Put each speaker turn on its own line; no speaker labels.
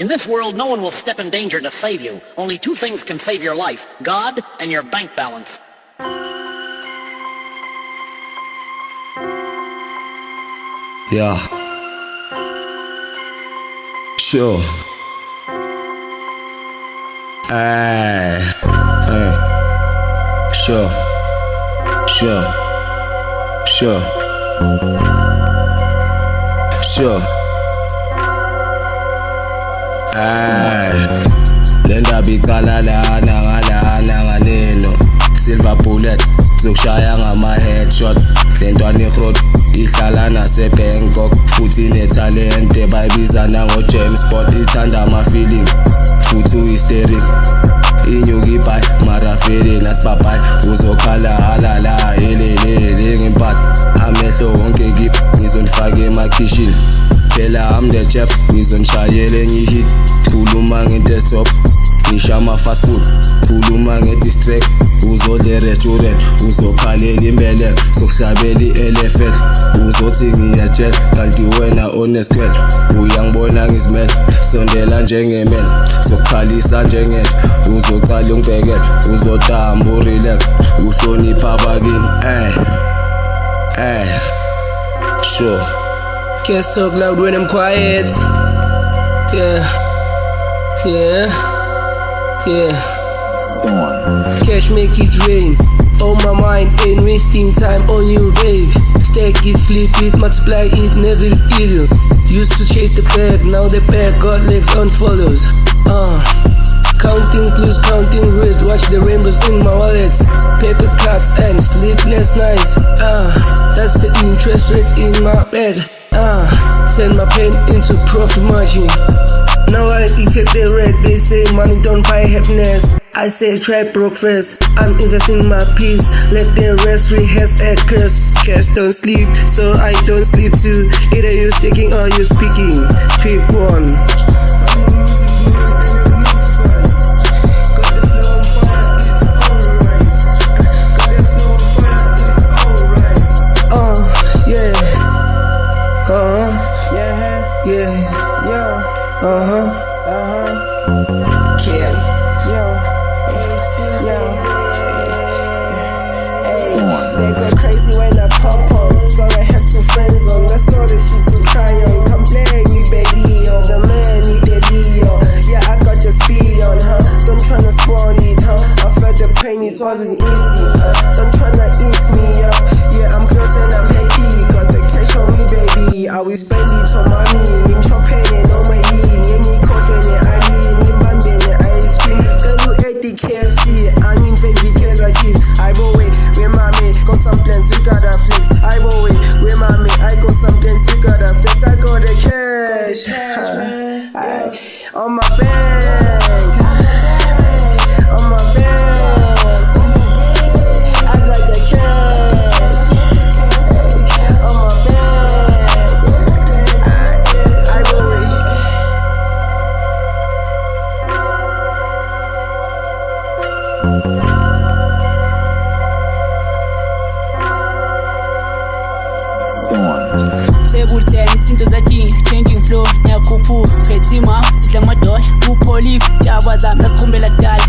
In this world, no one will step in danger to save you. Only two things can save your life: God and your bank balance.
Yeah. Sure. Ay. Hey. Sure. Sure. Sure. Sure. Ay. Lenda bicala lana nganeno. Silver bullet zokushaya ngama headshot. Lentwana igrot ihlala nase Bangkok futhi netalente bayibizana ngo James Bond. Ithanda ama feeling futhi hysteric. Inyuki bye marafeli nasibabhayi uzokhala halala elele ngempatho amehlo wonke kip ngizonifaka emakhishini phela I'm the chef ngizonishayela enye hit khuluma ngentestop ngisha ama fast food khuluma ngedistract uzodle restaurant uzokhalela imbeleko sokuhlabela ielephant uzothi ngiyajet kanti wena onesquad uyangibona ngizimele sondela njengemele sokukhalisa njengento uzoqala ungibhekele uzotamba urelax uhlonipha abakini sure.
Can't talk loud when I'm quiet. Yeah. Cash make it rain. On my mind, ain't wasting time on you, babe. Stack it, flip it, multiply it, never evil. Used to chase the bag, now the bag got legs on follows. Counting clues, counting words, watch the rainbows in my wallets. Paper cuts and sleepless nights. That's the interest rate in my bag. Turn my pain into profit margin. Now I detect the red, they say money don't buy happiness. I say try broke first, I'm investing my peace. Let the rest rehearse at curse. Cash don't sleep, so I don't sleep too. Either you sticking or you speaking, pick one.
They go crazy when I pop on, so I have two friends on. That's not the shit to cry on. Come play with baby, or the man with the deal. Yeah, I got the speed on, huh? Don't tryna spoil it, huh? I felt the pain, it wasn't easy, huh? Don't tryna ease me up. Yeah, I'm close and I'm happy. Got the cash on me, baby. I will spend it on mommy. Nim champagne and on my eat. Any cost when I need. Nim bambi and ice cream. Girl, you ate the KFC. I need baby, kids are chips. I go wait, where mommy. Got some plans, you gotta flex. I go wait, where mommy. I got some plans, you gotta flex. I got the cash. On my bank. On my bank. I got the cash. On my bank. I go wait.
Table 10, izinto zatshinga, changing flow, ngiyakhuphuka, phethima, sidla amadola, kupholive, jaba zami, lasikhumbela kudala.